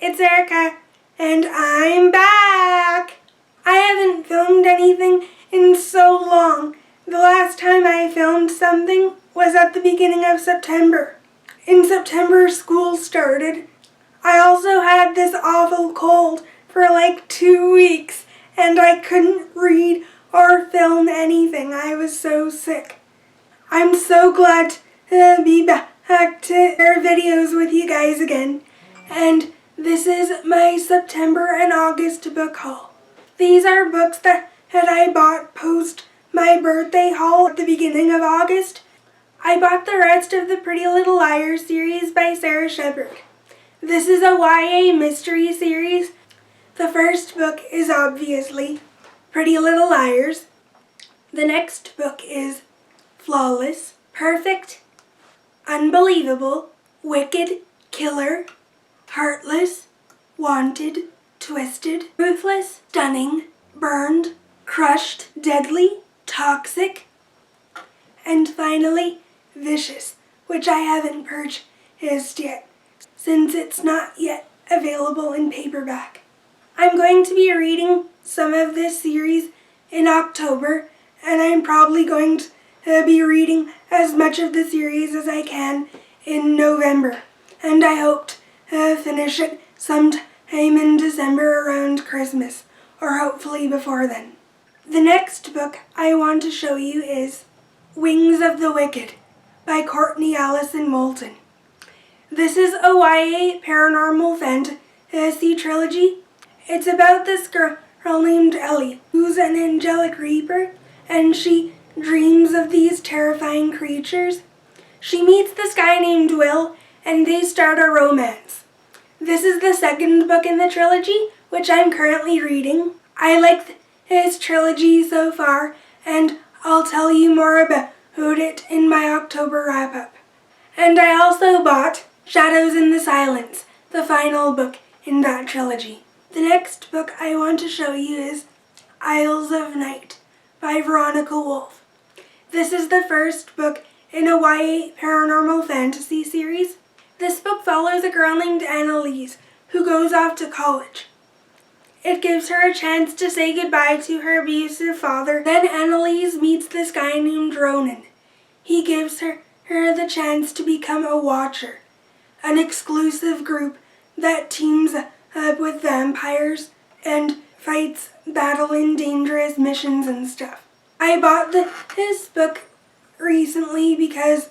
it's Erica, and I'm back! I haven't filmed anything in so long. The last time I filmed something was at the beginning of September. In September, school started. I also had this awful cold for like 2 weeks, and I couldn't read or film anything. I was so sick. I'm so glad to be back to share videos with you guys again. And this is my September and August book haul. These are books that I bought post my birthday haul at the beginning of August. I bought the rest of the Pretty Little Liars series by Sarah Shepard. This is a YA mystery series. The first book is obviously Pretty Little Liars. The next book is Flawless, Perfect, Unbelievable, Wicked, Killer, Heartless, Wanted, Twisted, Ruthless, Stunning, Burned, Crushed, Deadly, Toxic, and finally, Vicious, which I haven't purchased yet, since it's not yet available in paperback. I'm going to be reading some of this series in October, and I'm probably going to be reading as much of the series as I can in November, and I hope to finish it sometime in December around Christmas, or hopefully before then. The next book I want to show you is Wings of the Wicked by Courtney Allison Moulton. This is a YA paranormal fantasy trilogy. It's about this girl named Ellie, who's an angelic reaper, and she dreams of these terrifying creatures. She meets this guy named Will, and they start a romance. This is the second book in the trilogy, which I'm currently reading. I like this trilogy so far, and I'll tell you more about it in my October wrap-up. And I also bought Shadows in the Silence, the final book in that trilogy. The next book I want to show you is Isles of Night by Veronica Wolf. This is the first book in a YA paranormal fantasy series. This book follows a girl named Annalise who goes off to college. It gives her a chance to say goodbye to her abusive father. Then Annalise meets this guy named Ronan. He gives her the chance to become a Watcher, an exclusive group that teams up with vampires and fights battle in dangerous missions and stuff. I bought this book recently because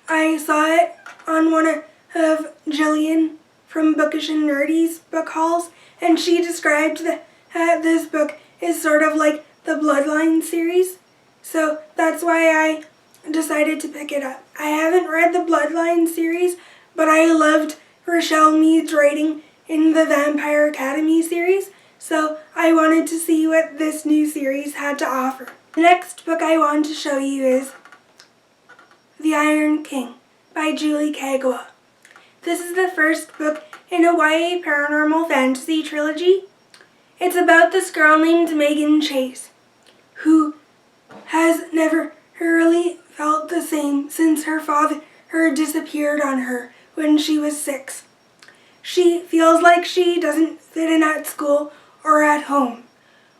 I saw it on one of Jillian from Bookish and Nerdy's book hauls, and she described that this book is sort of like the Bloodline series, so that's why I decided to pick it up. I haven't read the Bloodline series, but I loved Rochelle Mead's writing in the Vampire Academy series, so I wanted to see what this new series had to offer. The next book I want to show you is The Iron King by Julie Kagawa. This is the first book in a YA paranormal fantasy trilogy. It's about this girl named Megan Chase, who has never really felt the same since her father disappeared on her when she was 6. She feels like she doesn't fit in at school or at home.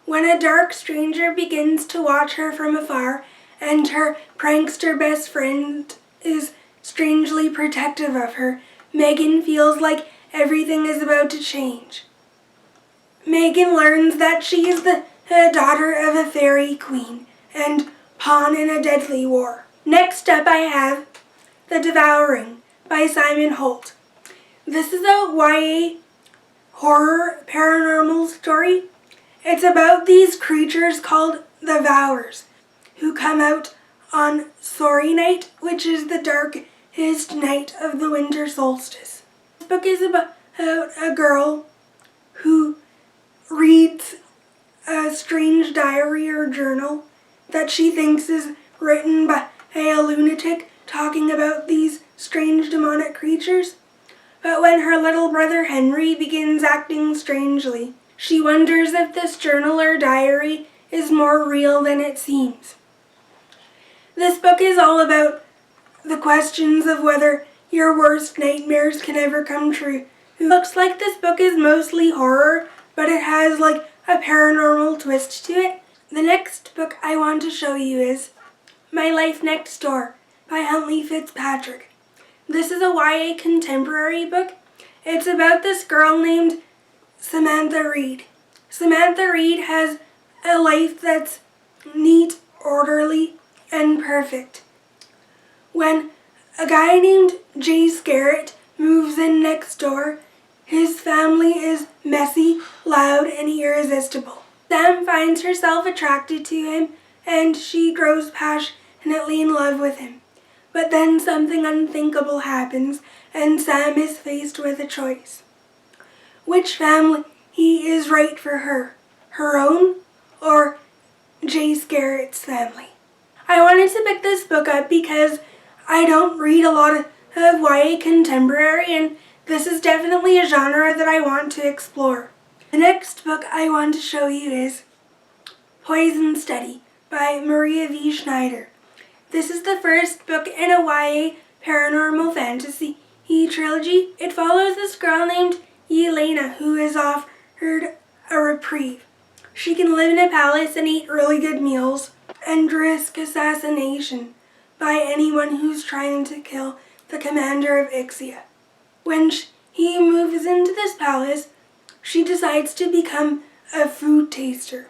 When a dark stranger begins to watch her from afar and her prankster best friend is strangely protective of her, Megan feels like everything is about to change. Megan learns that she is the daughter of a fairy queen and pawn in a deadly war. Next up I have The Devouring by Simon Holt. This is a YA horror paranormal story. It's about these creatures called the Devourers, who come out on Sorry Night, which is the darkest night of the winter solstice. This book is about a girl who reads a strange diary or journal that she thinks is written by a lunatic talking about these strange demonic creatures. But when her little brother Henry begins acting strangely, she wonders if this journal or diary is more real than it seems. This book is all about the questions of whether your worst nightmares can ever come true, It looks like this book is mostly horror, but it has like a paranormal twist to it. The next book I want to show you is My Life Next Door by Huntley Fitzpatrick. This is a YA contemporary book. It's about this girl named Samantha Reed. Samantha Reed has a life that's neat, orderly, and perfect. When a guy named Jay Scarrett moves in next door, his family is messy, loud, and irresistible. Sam finds herself attracted to him, and she grows passionately in love with him. But then something unthinkable happens, and Sam is faced with a choice. Which family is right for her? Her own or Jay Scarrett's family? I wanted to pick this book up because I don't read a lot of YA contemporary, and this is definitely a genre that I want to explore. The next book I want to show you is Poison Study by Maria V. Schneider. This is the first book in a YA paranormal fantasy trilogy. It follows this girl named Yelena who is offered a reprieve. She can live in a palace and eat really good meals and risk assassination by anyone who's trying to kill the commander of Ixia. When he moves into this palace, she decides to become a food taster.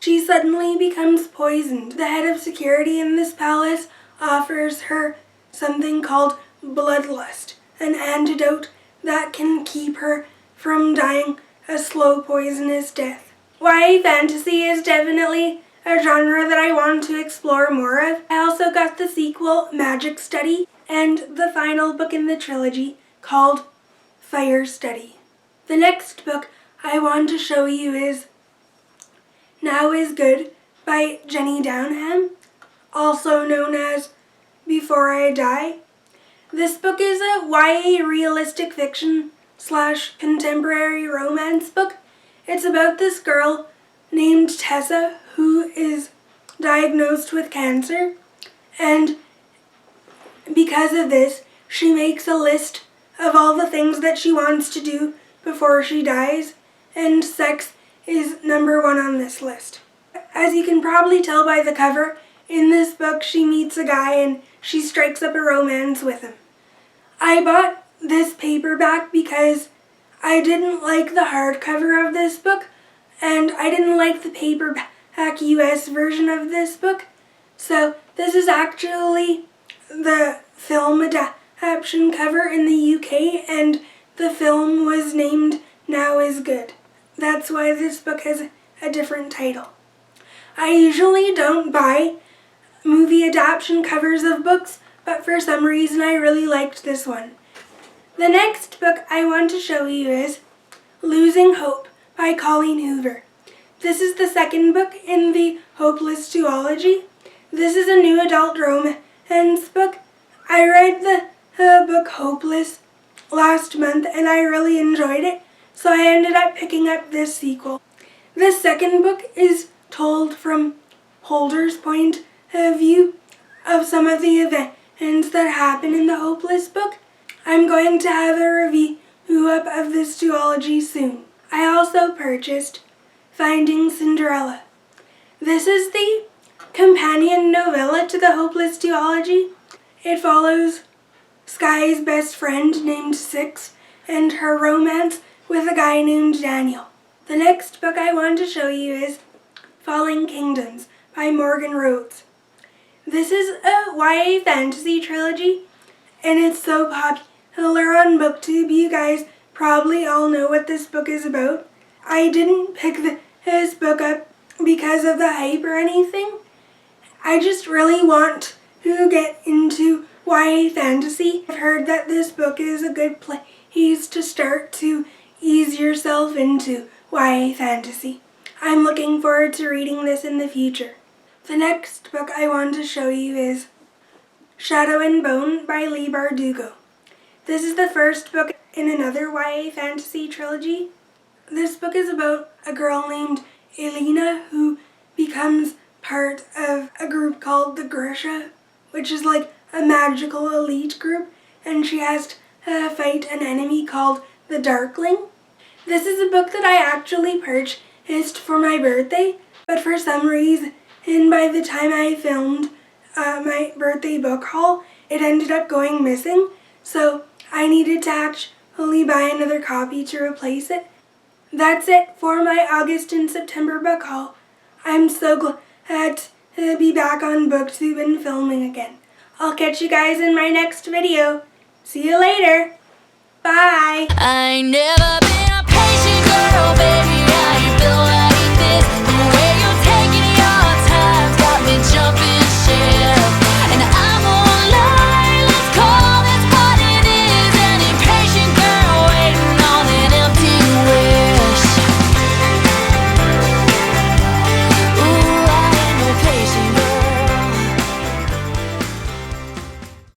She suddenly becomes poisoned. The head of security in this palace offers her something called bloodlust, an antidote that can keep her from dying a slow poisonous death. YA fantasy is definitely a genre that I want to explore more of. I also got the sequel, Magic Study, and the final book in the trilogy called Fire Study. The next book I want to show you is Now is Good by Jenny Downham, also known as Before I Die. This book is a YA realistic fiction / contemporary romance book. It's about this girl named Tessa who is diagnosed with cancer, and because of this, she makes a list of all the things that she wants to do before she dies, and sex is number one on this list. As you can probably tell by the cover, in this book she meets a guy and she strikes up a romance with him. I bought this paperback because I didn't like the hardcover of this book, and I didn't like the paperback US version of this book. So this is actually the film adaptation cover in the UK, and the film was named Now is Good. That's why this book has a different title. I usually don't buy movie adaptation covers of books, but for some reason I really liked this one. The next book I want to show you is Losing Hope by Colleen Hoover. This is the second book in the Hopeless duology. This is a new adult romance book. I read the book Hopeless last month and I really enjoyed it, so I ended up picking up this sequel. This second book is told from Holder's point of view of some of the events that happen in the Hopeless book. I'm going to have a review up of this duology soon. I also purchased Finding Cinderella. This is the companion novella to the Hopeless duology. It follows Sky's best friend named Six and her romance with a guy named Daniel. The next book I want to show you is Falling Kingdoms by Morgan Rhodes. This is a YA fantasy trilogy, and it's so popular on BookTube. You guys probably all know what this book is about. I didn't pick this book up because of the hype or anything. I just really want to get into YA fantasy. I've heard that this book is a good place to start to ease yourself into YA fantasy. I'm looking forward to reading this in the future. The next book I want to show you is Shadow and Bone by Leigh Bardugo. This is the first book in another YA fantasy trilogy. This book is about a girl named Elena who becomes part of a group called the Grisha, which is like a magical elite group, and she has to fight an enemy called The Darkling. This is a book that I actually purchased for my birthday, but for some reason, by the time I filmed my birthday book haul, it ended up going missing, so I needed to actually buy another copy to replace it. That's it for my August and September book haul. I'm so glad to be back on BookTube and filming again. I'll catch you guys in my next video. See you later. Bye.